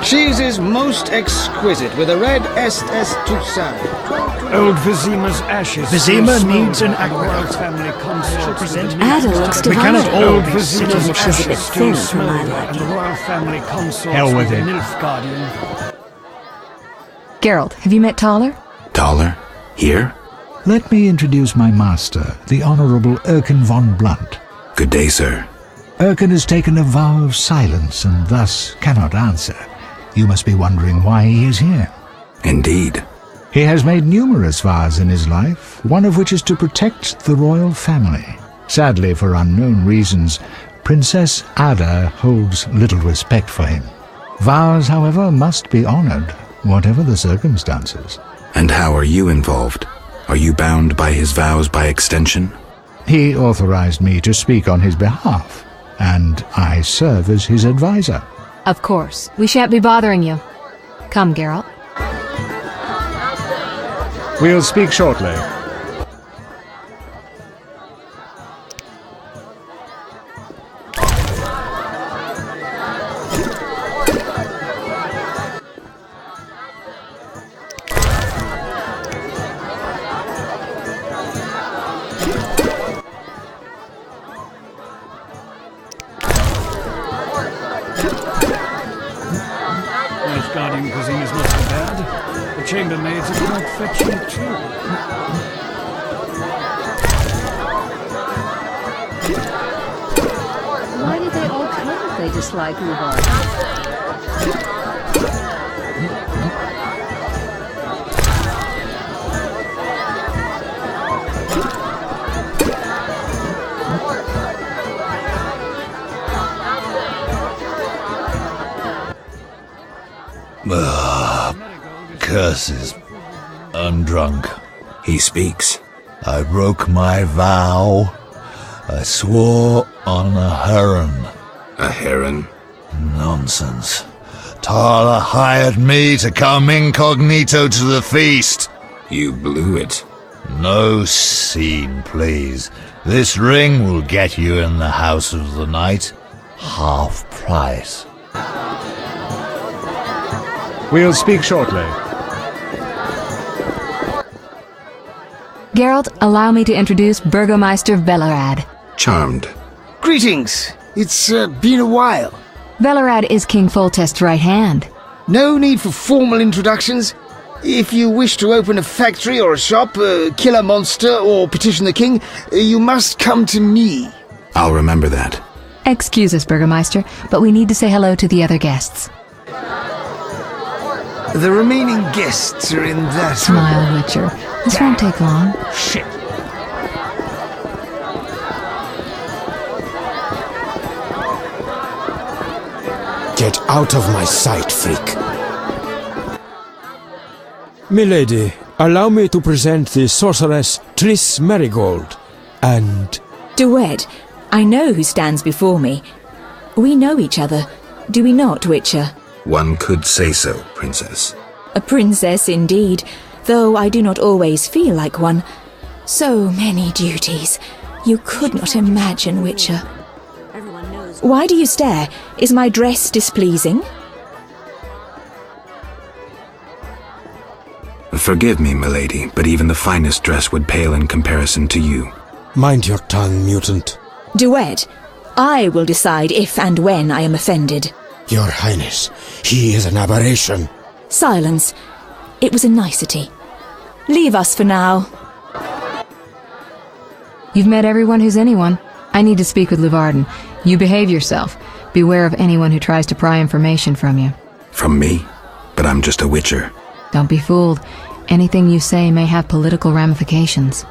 Cheese is most exquisite, with a red est Toussaint. Old Vizima's ashes. Vizima needs an aqueduct. Family consort present Ada looks We cannot divided. old She's a Vizima's bit ashes thin still for my smoke, and the liking. royal family consort. Hell with it. Nilfgaardian. Geralt, have you met Taller? Taller? Here? Let me introduce my master, the Honourable Erkin von Blunt. Good day, sir. Erkin has taken a vow of silence and thus cannot answer. You must be wondering why he is here. Indeed. He has made numerous vows in his life, one of which is to protect the royal family. Sadly, for unknown reasons, Princess Ada holds little respect for him. Vows, however, must be honoured, whatever the circumstances. And how are you involved? Are you bound by his vows by extension? He authorized me to speak on his behalf, and I serve as his advisor. Of course. We shan't be bothering you. Come, Geralt. We'll speak shortly. Nilfgaardian cuisine is not so bad. The chambermaids are quite fetching too. Why did they all come if they dislike Luvar? Curses. I'm drunk. He speaks. I broke my vow. I swore on a heron. A heron? Nonsense. Tala hired me to come incognito to the feast. You blew it. No scene, please. This ring will get you in the house of the night. Half price. We'll speak shortly. Geralt, allow me to introduce Burgomeister Velerad. Charmed. Greetings. It's been a while. Velerad is King Foltest's right hand. No need for formal introductions. If you wish to open a factory or a shop, kill a monster, or petition the king, you must come to me. I'll remember that. Excuse us, Burgomeister, but we need to say hello to the other guests. The remaining guests are in that... Smile, Witcher. This won't take long. Shit. Get out of my sight, freak. Milady, allow me to present the sorceress Triss Marigold, and... Duet, I know who stands before me. We know each other, do we not, Witcher? One could say so, Princess. A princess indeed, though I do not always feel like one. So many duties. You could not imagine, Witcher. Why do you stare? Is my dress displeasing? Forgive me, milady, but even the finest dress would pale in comparison to you. Mind your tongue, mutant. Duet, I will decide if and when I am offended. Your Highness, he is an aberration. Silence. It was a nicety. Leave us for now. You've met everyone who's anyone. I need to speak with Luvarden. You behave yourself. Beware of anyone who tries to pry information from you. From me? But I'm just a witcher. Don't be fooled. Anything you say may have political ramifications.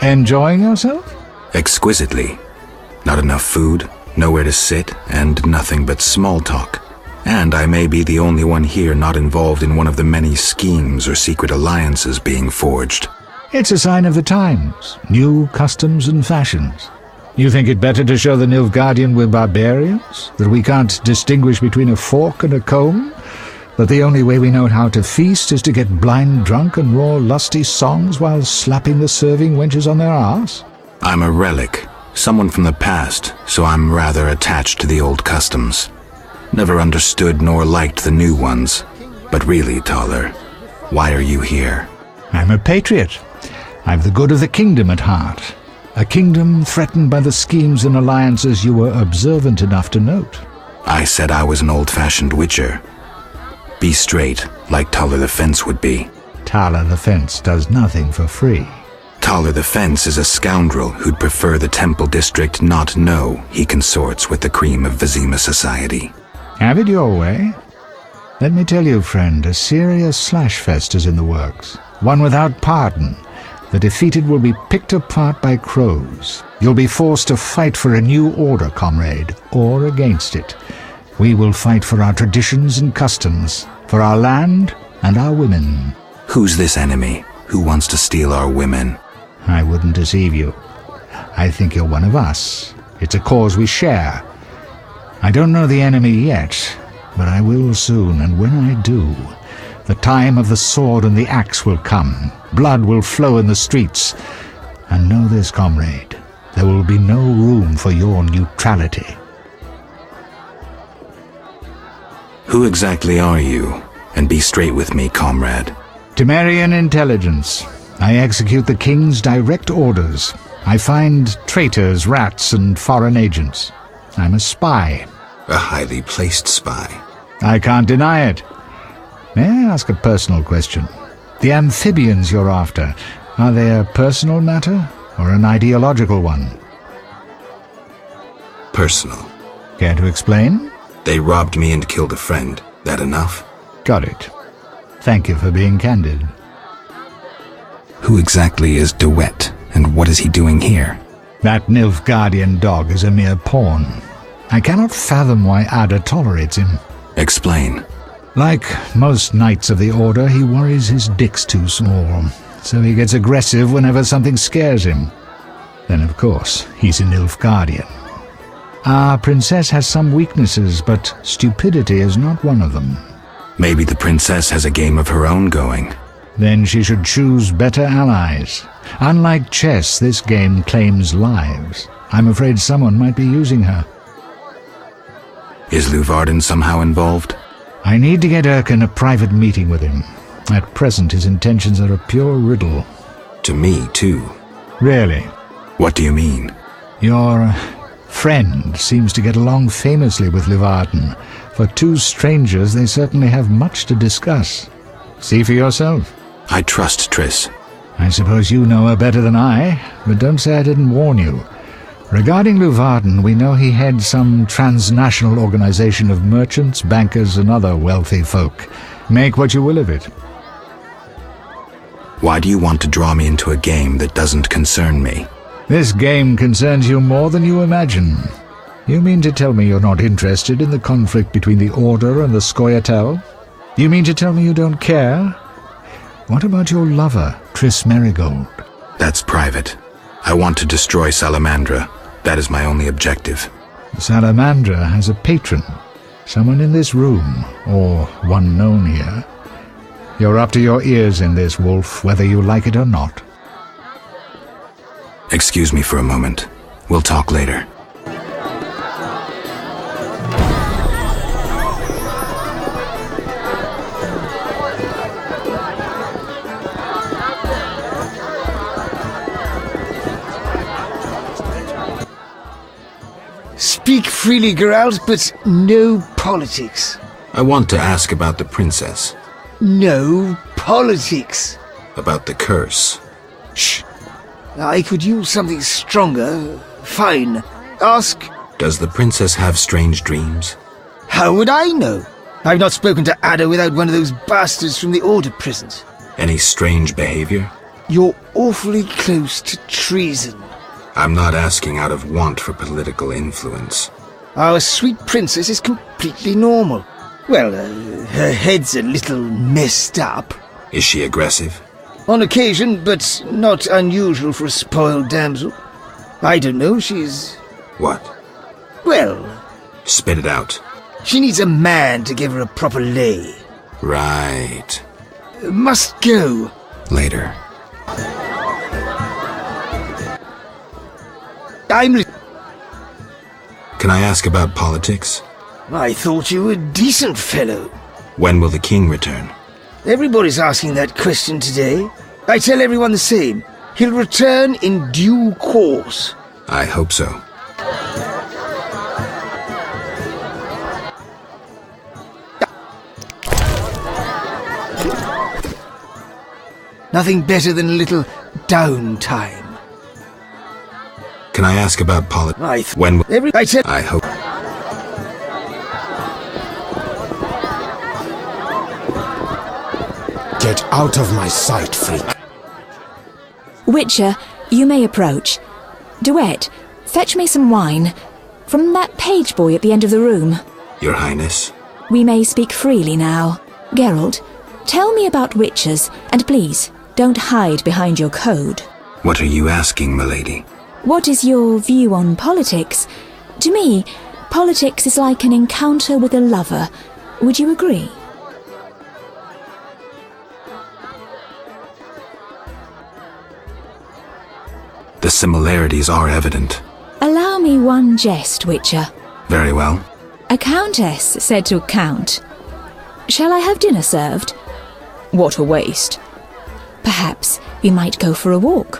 Enjoying yourself? Exquisitely. Not enough food, nowhere to sit, and nothing but small talk. And I may be the only one here not involved in one of the many schemes or secret alliances being forged. It's a sign of the times, new customs and fashions. You think it better to show the Nilfgaardian we're barbarians? That we can't distinguish between a fork and a comb? That the only way we know how to feast is to get blind drunk and roar lusty songs while slapping the serving wenches on their arse? I'm a relic, someone from the past, so I'm rather attached to the old customs. Never understood nor liked the new ones. But really, Taller, why are you here? I'm a patriot. I've the good of the kingdom at heart. A kingdom threatened by the schemes and alliances you were observant enough to note. I said I was an old-fashioned witcher. Be straight, like Taller the Fence would be. Taller the Fence does nothing for free. Taller the Fence is a scoundrel who'd prefer the Temple District not know he consorts with the cream of Vizima society. Have it your way. Let me tell you, friend, a serious slashfest is in the works. One without pardon. The defeated will be picked apart by crows. You'll be forced to fight for a new order, comrade, or against it. We will fight for our traditions and customs, for our land and our women. Who's this enemy? Who wants to steal our women? I wouldn't deceive you. I think you're one of us. It's a cause we share. I don't know the enemy yet, but I will soon, and when I do, the time of the sword and the axe will come. Blood will flow in the streets. And know this, comrade, there will be no room for your neutrality. Who exactly are you? And be straight with me, comrade. Temerian intelligence. I execute the king's direct orders. I find traitors, rats, and foreign agents. I'm a spy. A highly placed spy. I can't deny it. May I ask a personal question? The amphibians you're after, are they a personal matter or an ideological one? Personal. Care to explain? They robbed me and killed a friend. That enough? Got it. Thank you for being candid. Who exactly is DeWitt, and what is he doing here? That Nilfgaardian dog is a mere pawn. I cannot fathom why Ada tolerates him. Explain. Like most knights of the Order, he worries his dick's too small, so he gets aggressive whenever something scares him. Then, of course, he's a Nilfgaardian. Our princess has some weaknesses, but stupidity is not one of them. Maybe the princess has a game of her own going. Then she should choose better allies. Unlike chess, this game claims lives. I'm afraid someone might be using her. Is Luvarden somehow involved? I need to get Erkin a private meeting with him. At present, his intentions are a pure riddle. To me, too. Really? What do you mean? Your friend seems to get along famously with Luvarden. For two strangers, they certainly have much to discuss. See for yourself. I trust Triss. I suppose you know her better than I, but don't say I didn't warn you. Regarding Luvarden, we know he heads some transnational organization of merchants, bankers, and other wealthy folk. Make what you will of it. Why do you want to draw me into a game that doesn't concern me? This game concerns you more than you imagine. You mean to tell me you're not interested in the conflict between the Order and the Scoia'tael? You mean to tell me you don't care? What about your lover, Triss Merigold? That's private. I want to destroy Salamandra. That is my only objective. Salamandra has a patron. Someone in this room, or one known here. You're up to your ears in this, Wolf, whether you like it or not. Excuse me for a moment. We'll talk later. Speak freely, Geralt, but no politics. I want to ask about the princess. No politics. About the curse. Shh. I could use something stronger. Fine. Ask. Does the princess have strange dreams? How would I know? I've not spoken to Ada without one of those bastards from the Order prisons. Any strange behavior? You're awfully close to treason. I'm not asking out of want for political influence. Our sweet princess is completely normal. Well, her head's a little messed up. Is she aggressive? On occasion, but not unusual for a spoiled damsel. I don't know, she's... What? Well, Spit it out. she needs a man to give her a proper lay. Right. Must go. Later. Can I ask about politics? I thought you were a decent fellow. When will the king return? Everybody's asking that question today. I tell everyone the same. He'll return in due course. I hope so. Nothing better than a little downtime. Can I ask about politics? When will... I hope... Get out of my sight, freak. Witcher, you may approach. Duet, fetch me some wine. From that page boy at the end of the room. Your Highness? We may speak freely now. Geralt, tell me about witchers, and please, don't hide behind your code. What are you asking, milady? What is your view on politics? To me, politics is like an encounter with a lover. Would you agree? The similarities are evident. Allow me one jest, Witcher. Very well. A countess said to a count, "Shall I have dinner served?" What a waste. Perhaps we might go for a walk.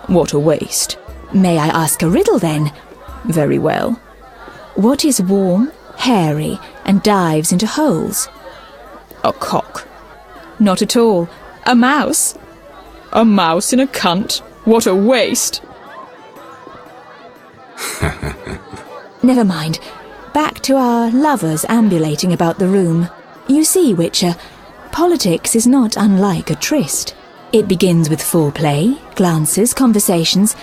What a waste. May I ask a riddle then? Very well. What is warm, hairy, and dives into holes? A cock. Not at all. A mouse. A mouse in a cunt. What a waste. Never mind. Back to our lovers ambulating about the room. You see, Witcher, politics is not unlike a tryst. It begins with foreplay, glances, conversations.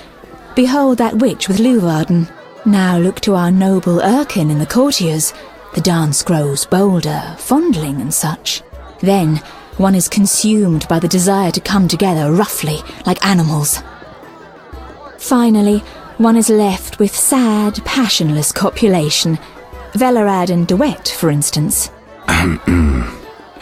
Behold that witch with Leuwarden. Now look to our noble Erkin in the courtiers. The dance grows bolder, fondling and such. Then one is consumed by the desire to come together roughly, like animals. Finally, one is left with sad, passionless copulation. Velerad and Duet, for instance.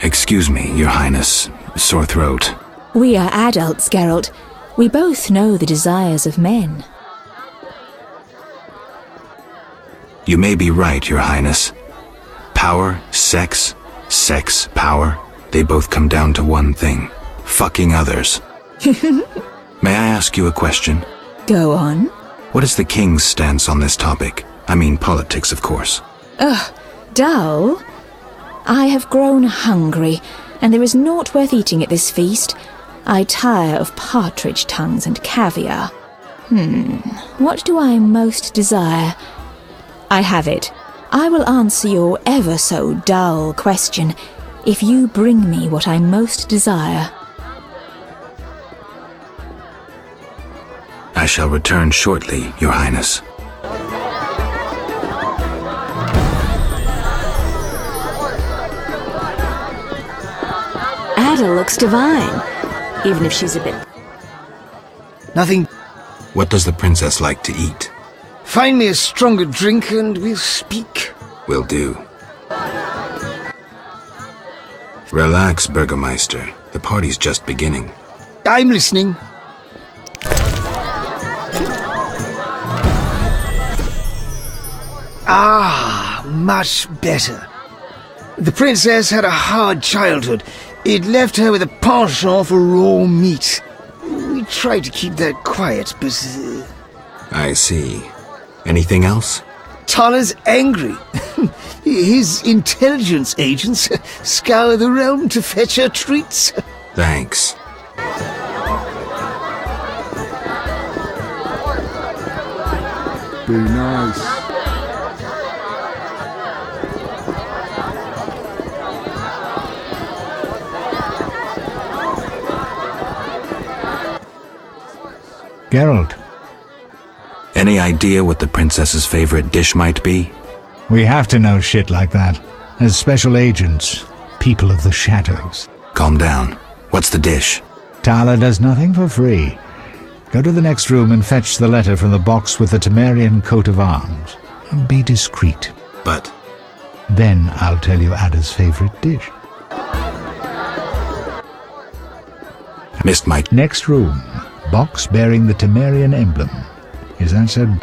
Excuse me, Your Highness. Sore throat. We are adults, Geralt. We both know the desires of men. You may be right, Your Highness. Power, sex, power, they both come down to one thing. Fucking others. May I ask you a question? Go on. What is the king's stance on this topic? I mean politics, of course. Ugh, dull? I have grown hungry, and there is naught worth eating at this feast. I tire of partridge tongues and caviar. What do I most desire? I have it. I will answer your ever so dull question if you bring me what I most desire. I shall return shortly, Your Highness. Ada looks divine, even if she's a bit... Nothing. What does the princess like to eat? Find me a stronger drink and we'll speak. Will do. Relax, Burgermeister. The party's just beginning. I'm listening. Ah, much better. The princess had a hard childhood. It left her with a penchant for raw meat. We tried to keep that quiet, but... I see. Anything else? Tala's angry. His intelligence agents scour the realm to fetch her treats. Thanks. Be nice. Geralt, Any idea what the princess's favorite dish might be? we have to know shit like that. As special agents, people of the shadows. Calm down. What's the dish? Tala does nothing for free. Go to the next room and fetch the letter from the box with the Temerian coat of arms. Be discreet. But... Then I'll tell you Ada's favorite dish. Missed my... Next room. Box bearing the Temerian emblem. Is that said?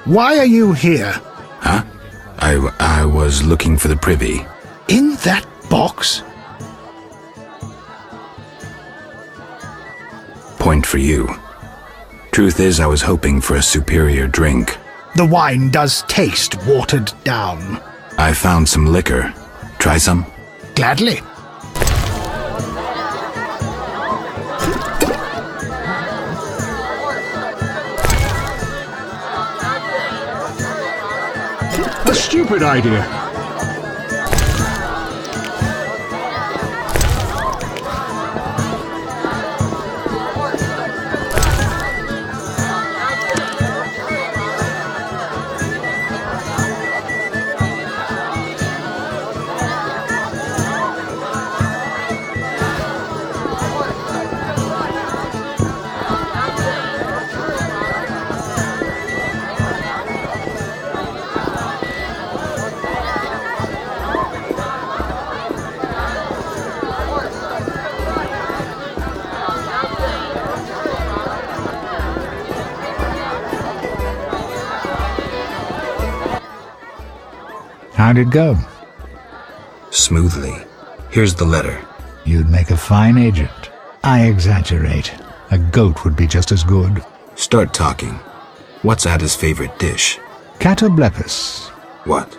Why are you here? Huh? I was looking for the privy. In that box? Point for you. Truth is, I was hoping for a superior drink. The wine does taste watered down. I found some liquor. Try some? Gladly. A stupid idea. How'd it go? Smoothly. Here's the letter. You'd make a fine agent. I exaggerate. A goat would be just as good. Start talking. What's Ada's favorite dish? Catoblepis. What?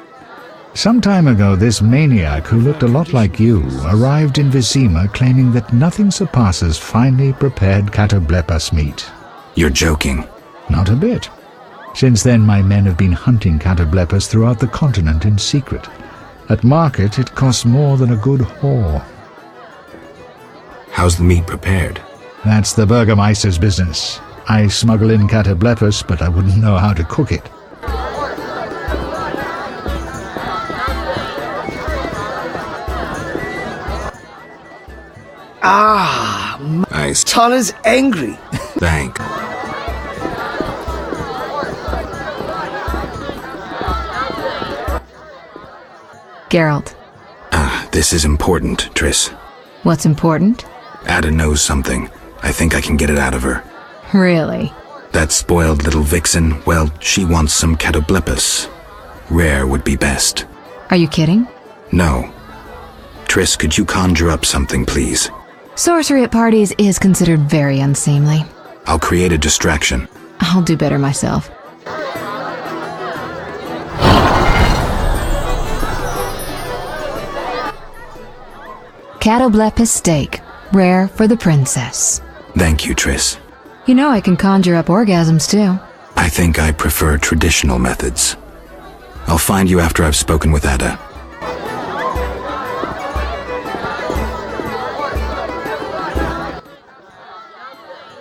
Some time ago, this maniac who looked a lot like you arrived in Vizima claiming that nothing surpasses finely prepared catoblepas meat. You're joking. Not a bit. Since then, my men have been hunting catoblepas throughout the continent in secret. At market, it costs more than a good whore. How's the meat prepared? That's the Burgermeister's business. I smuggle in catoblepas, but I wouldn't know how to cook it. Nice. Tala's angry. Thank. Geralt. This is important, Triss. What's important? Ada knows something. I think I can get it out of her. Really? That spoiled little vixen, well, she wants some catoblepas. Rare would be best. Are you kidding? No. Triss, could you conjure up something, please? Sorcery at parties is considered very unseemly. I'll create a distraction. I'll do better myself. Catoblepis steak, rare for the princess. Thank you, Triss. You know I can conjure up orgasms too. I think I prefer traditional methods. I'll find you after I've spoken with Ada.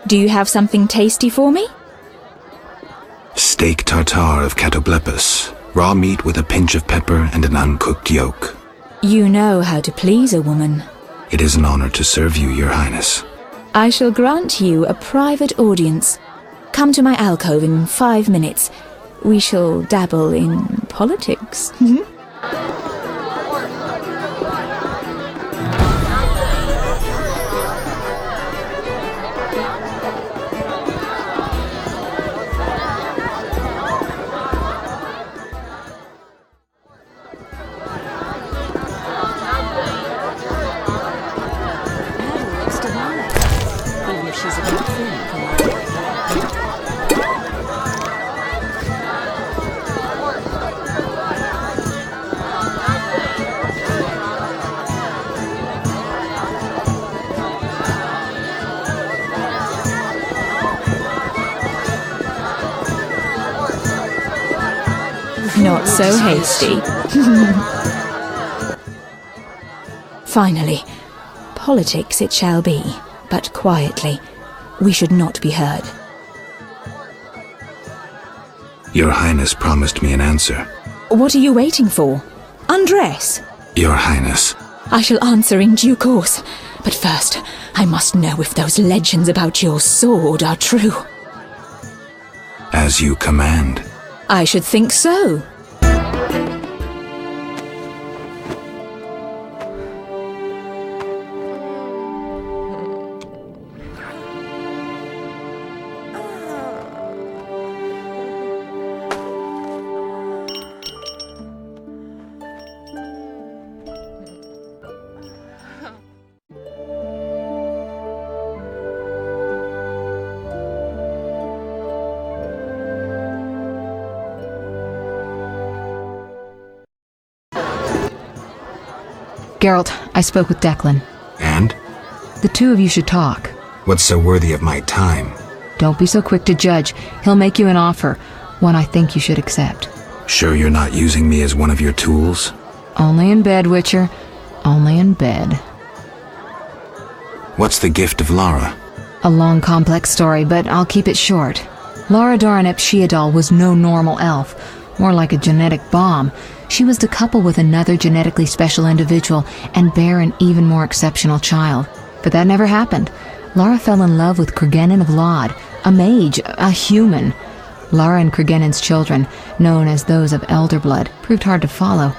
Do you have something tasty for me? Steak tartare of catoblepis. Raw meat with a pinch of pepper and an uncooked yolk. You know how to please a woman. It is an honor to serve you, Your Highness. I shall grant you a private audience. Come to my alcove in 5 minutes. We shall dabble in politics. Not so hasty. Finally, politics it shall be, but quietly. We should not be heard. Your Highness promised me an answer. What are you waiting for? Undress. Your Highness. I shall answer in due course. But first, I must know if those legends about your sword are true. As you command. I should think so. Geralt, I spoke with Declan. And? The two of you should talk. What's so worthy of my time? Don't be so quick to judge. He'll make you an offer, one I think you should accept. Sure you're not using me as one of your tools? Only in bed, Witcher. Only in bed. What's the gift of Lara? A long, complex story, but I'll keep it short. Lara Doran ep Sheadal was no normal elf, more like a genetic bomb. She was to couple with another genetically special individual and bear an even more exceptional child. But that never happened. Lara fell in love with Cregennan of Lod, a mage, a human. Lara and Cregennan's children, known as those of Elder Blood, proved hard to follow.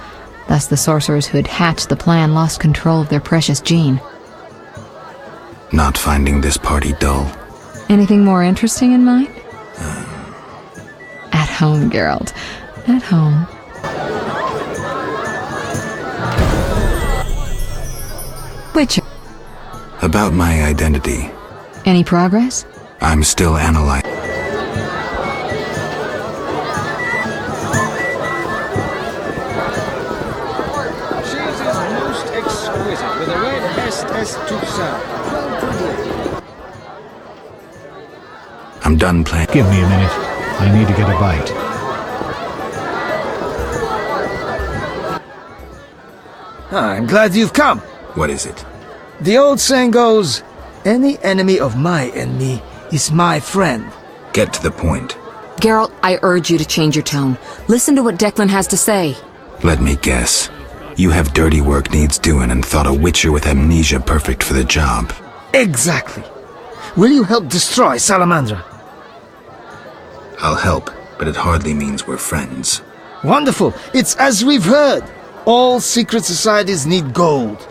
Thus the sorcerers who had hatched the plan lost control of their precious gene. Not finding this party dull? Anything more interesting in mind? At home, Geralt. At home. Witcher. About my identity. Any progress? I'm still analyzing. Cheese is most exquisite with a red SS Toussaint. I'm done playing. Give me a minute. I need to get a bite. I'm glad you've come. What is it? The old saying goes, any enemy of my enemy is my friend. Get to the point. Geralt, I urge you to change your tone. Listen to what Declan has to say. Let me guess. You have dirty work needs doing and thought a witcher with amnesia perfect for the job. Exactly. Will you help destroy Salamandra? I'll help, but it hardly means we're friends. Wonderful. It's as we've heard. All secret societies need gold.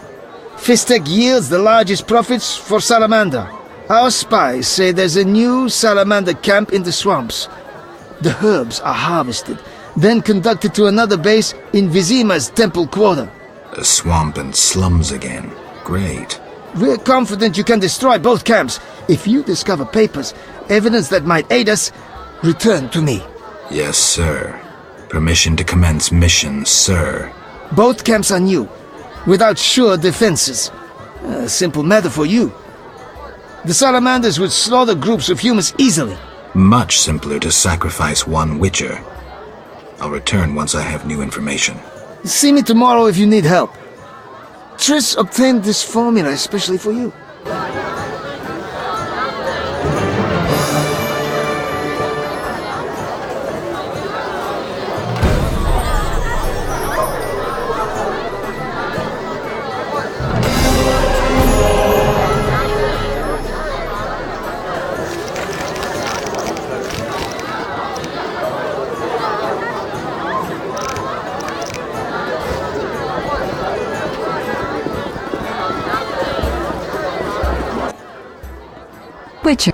Fistek yields the largest profits for Salamander. Our spies say there's a new Salamander camp in the swamps. The herbs are harvested, then conducted to another base in Vizima's temple quarter. A swamp and slums again. Great. We're confident you can destroy both camps. If you discover papers, evidence that might aid us, return to me. Yes, sir. Permission to commence mission, sir. Both camps are new, without sure defenses. A simple matter for you. The Salamanders would slaughter groups of humans easily. Much simpler to sacrifice one witcher. I'll return once I have new information. See me tomorrow if you need help. Triss obtained this formula especially for you. Witcher.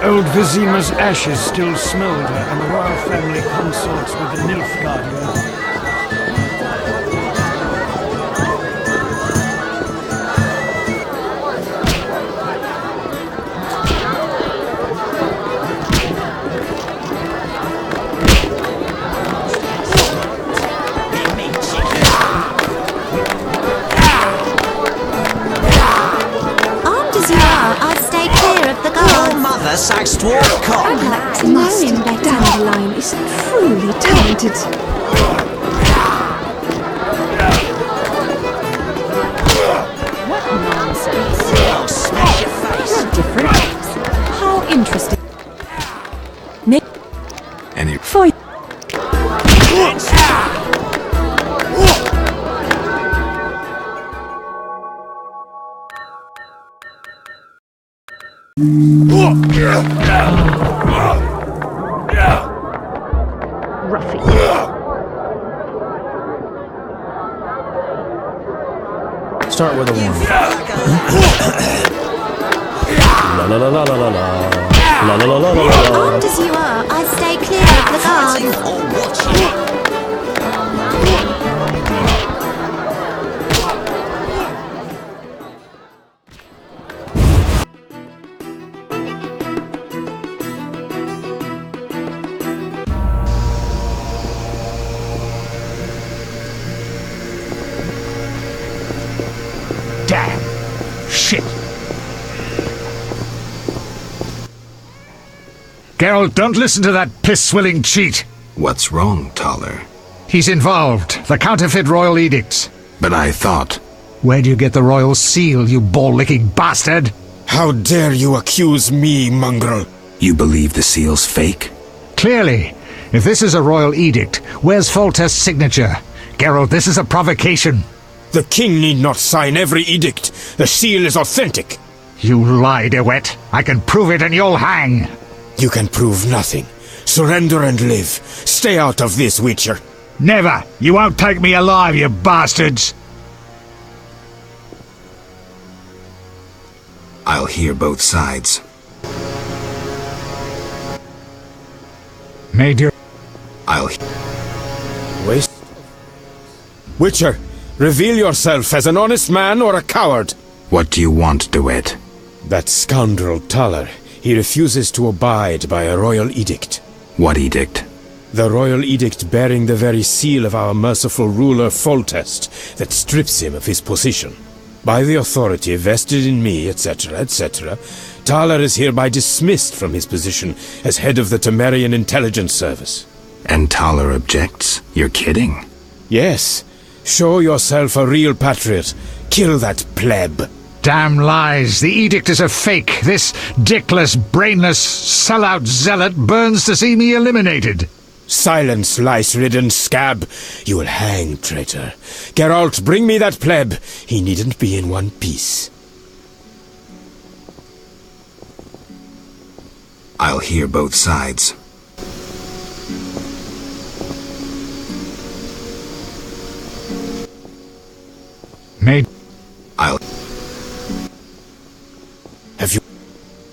Old Vizima's ashes still smoulder, and the royal family consorts with the Nilfgaardian. Saxed dwarf cock. That dandelion is truly talented. What nonsense. I'll smash your face. You're different. How interesting. Any For Ruffy. Start with a 1. La la la la la la la. La la la la la la. Armed as you are, I stay clear of the guards. Or watching. Damn! Shit! Geralt, don't listen to that piss-swilling cheat. What's wrong, Toller? He's involved. The counterfeit royal edicts. But I thought... Where do you get the royal seal, you ball-licking bastard? How dare you accuse me, mongrel? You believe the seal's fake? Clearly. If this is a royal edict, where's Foltest's signature? Geralt, this is a provocation. The king need not sign every edict. The seal is authentic. You lie, DeWitt. I can prove it and you'll hang. You can prove nothing. Surrender and live. Stay out of this, Witcher. Never! You won't take me alive, you bastards! I'll hear both sides. Major... I'll... Waste... Witcher, reveal yourself as an honest man or a coward. What do you want, DeWitt? That scoundrel Toller. He refuses to abide by a royal edict. What edict? The royal edict bearing the very seal of our merciful ruler Foltest that strips him of his position. By the authority vested in me, etc., etc., Toller is hereby dismissed from his position as head of the Temerian Intelligence Service. And Toller objects? You're kidding? Yes. Show yourself a real patriot. Kill that pleb. Damn lies! The edict is a fake! This dickless, brainless, sellout zealot burns to see me eliminated! Silence, lice-ridden scab! You will hang, traitor. Geralt, bring me that pleb! He needn't be in one piece. I'll hear both sides. Have you...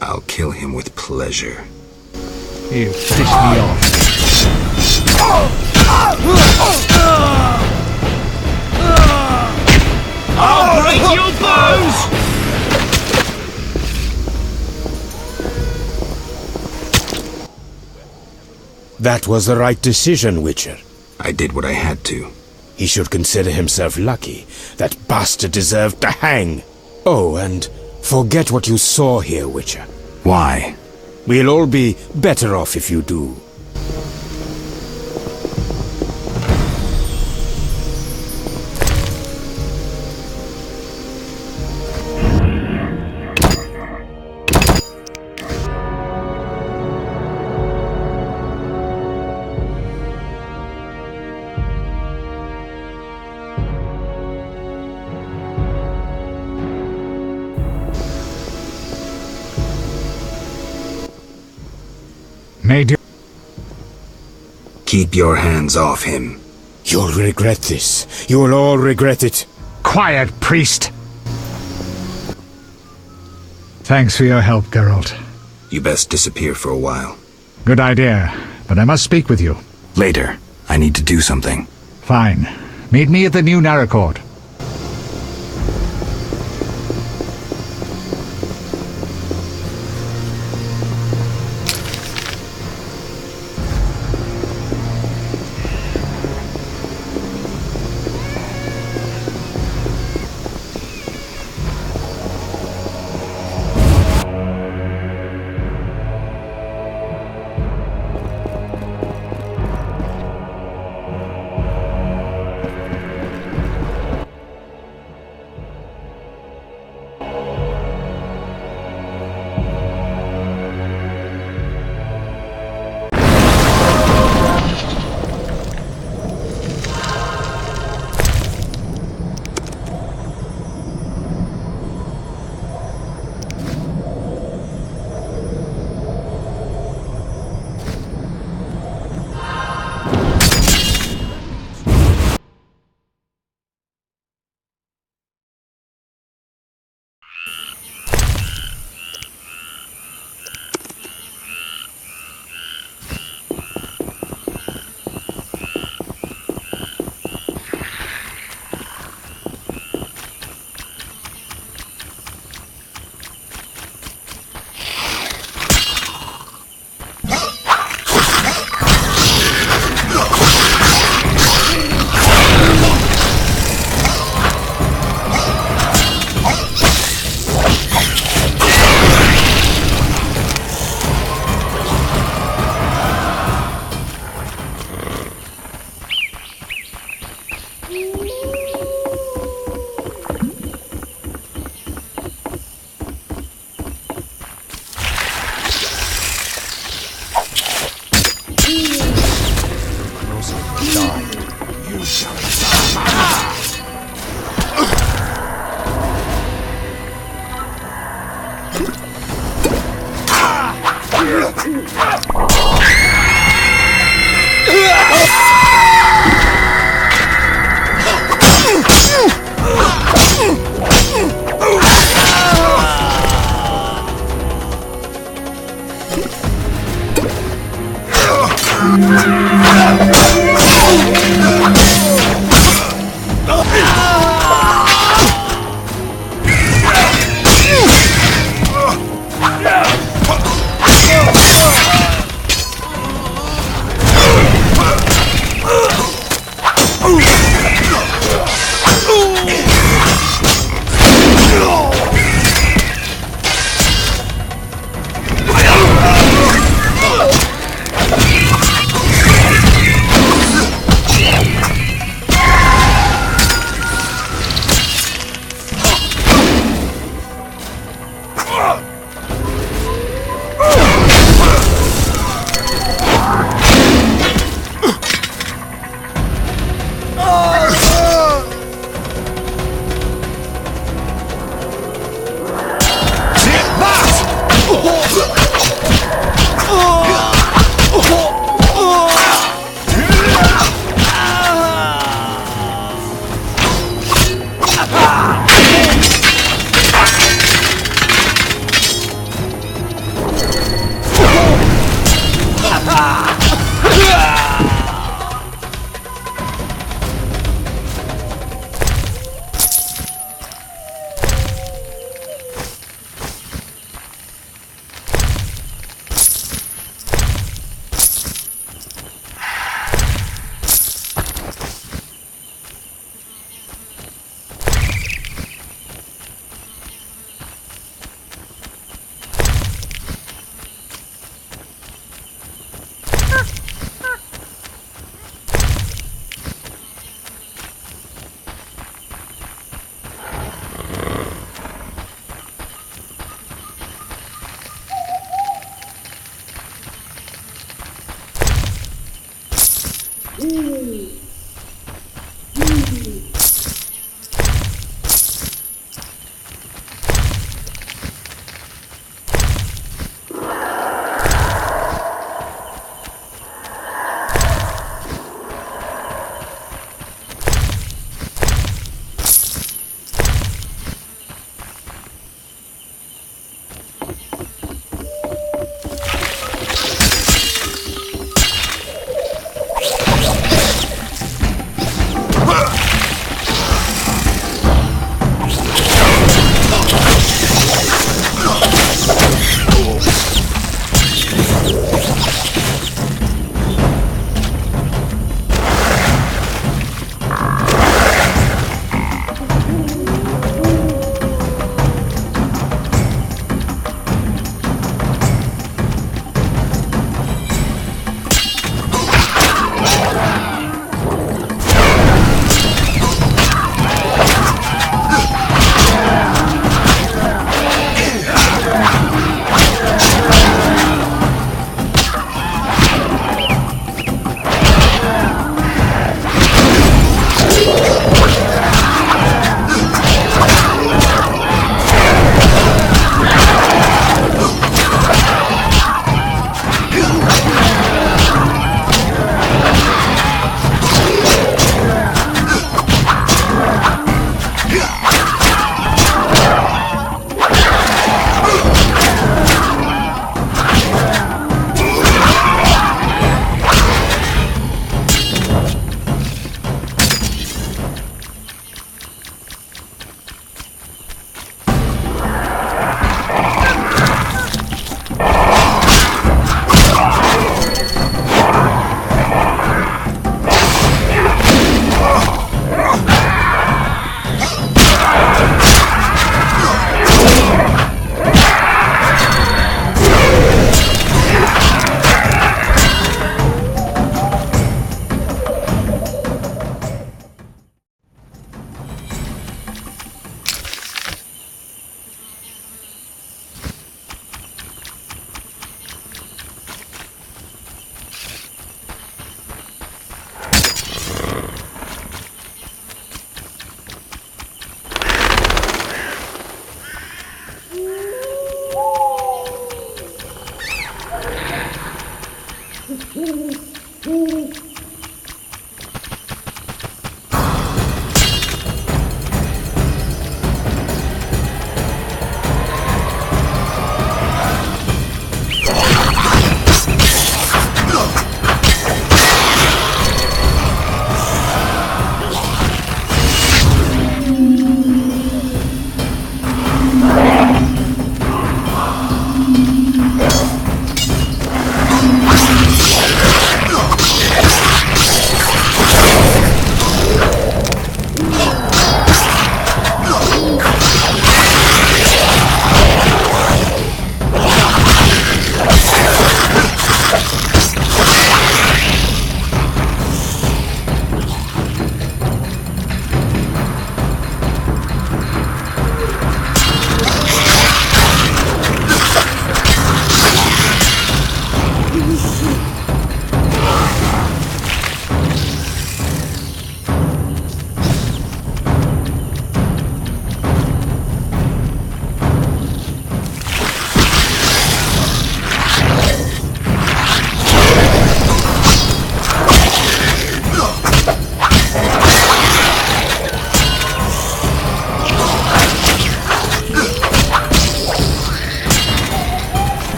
I'll kill him with pleasure. You pissed me off. I'll break your bones! That was the right decision, Witcher. I did what I had to. He should consider himself lucky. That bastard deserved to hang. Oh, and forget what you saw here, Witcher. Why? We'll all be better off if you do. Major... Keep your hands off him. You'll regret this. You'll all regret it. Quiet, priest! Thanks for your help, Geralt. You best disappear for a while. Good idea, but I must speak with you. Later. I need to do something. Fine. Meet me at the new Narracourt.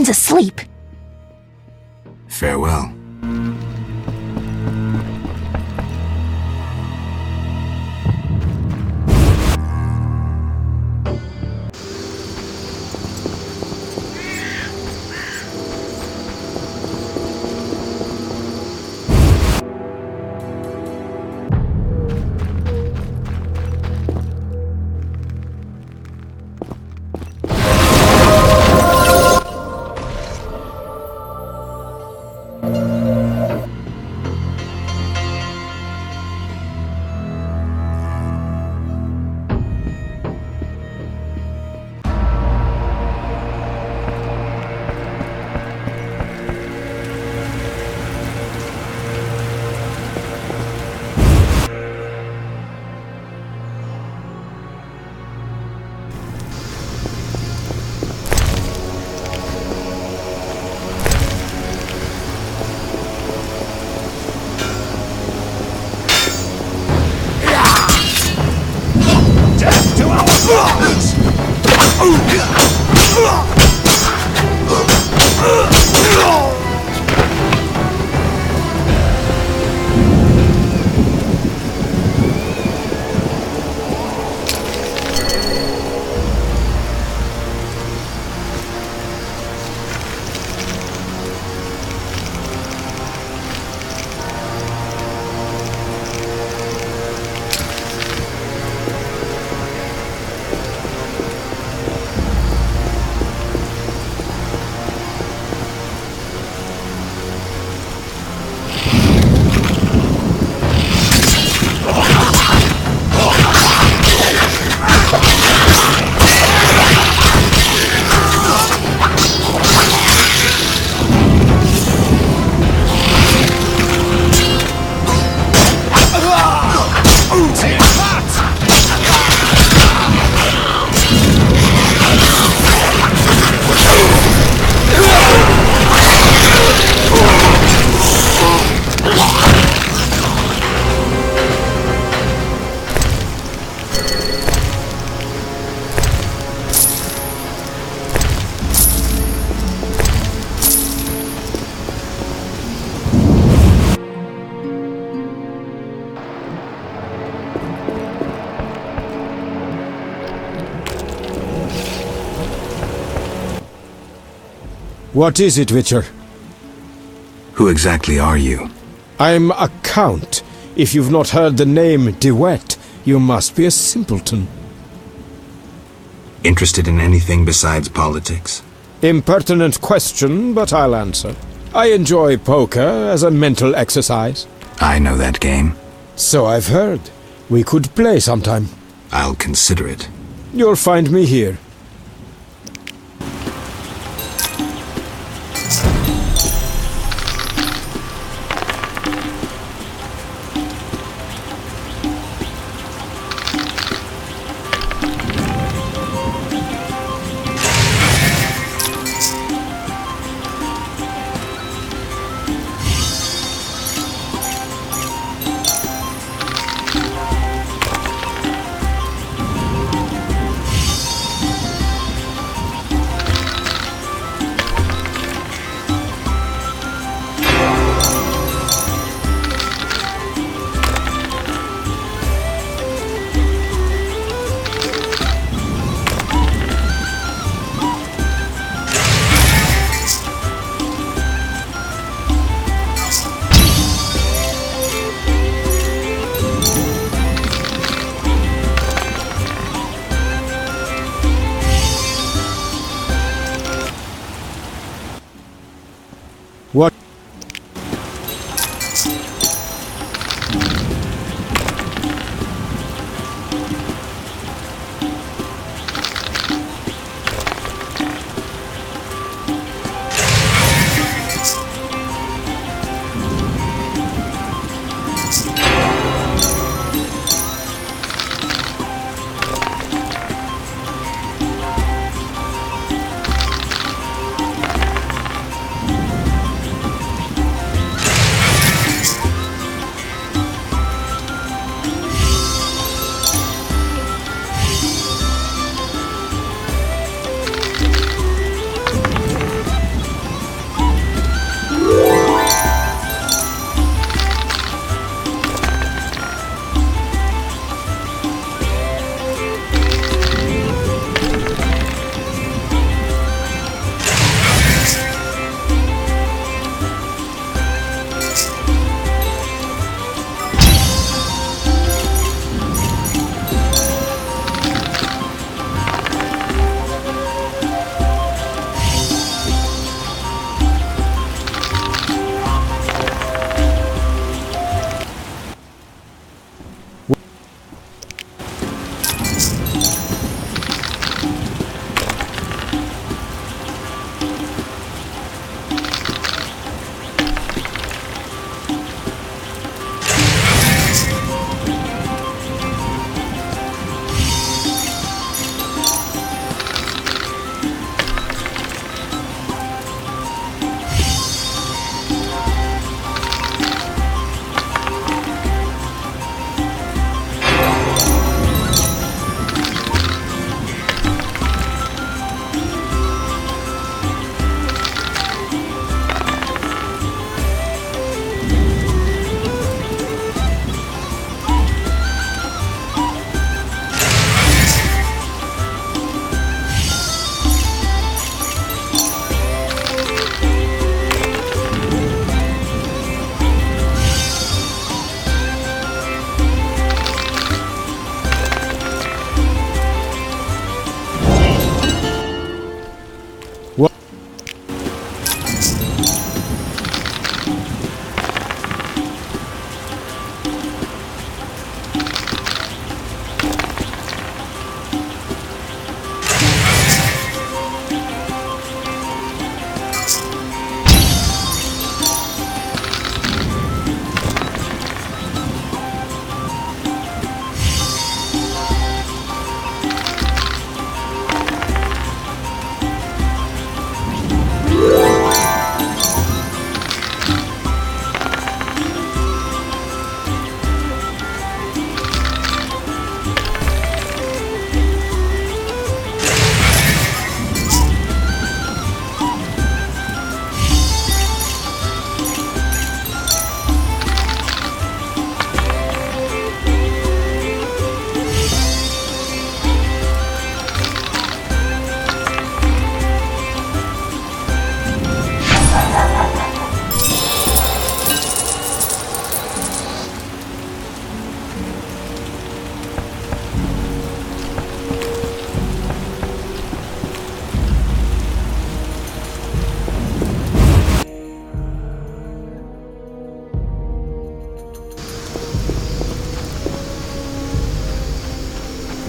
queen's asleep. Farewell. What is it, Witcher? Who exactly are you? I'm a count. If you've not heard the name DeWitt, you must be a simpleton. Interested in anything besides politics? Impertinent question, but I'll answer. I enjoy poker as a mental exercise. I know that game. So I've heard. We could play sometime. I'll consider it. You'll find me here.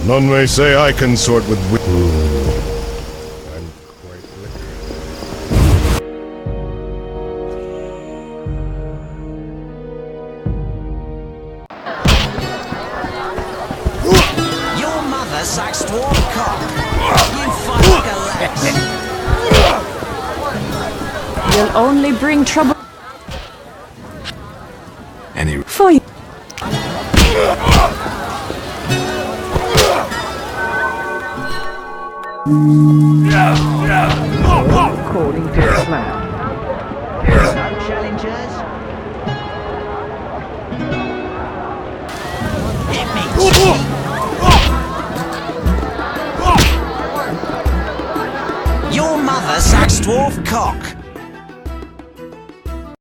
None may say I consort with Your mother sucks dwarf cock. You fight like a lass. You'll only bring trouble Any for you. According to the plan. No challengers. Hit me. Your mother sucks dwarf cock.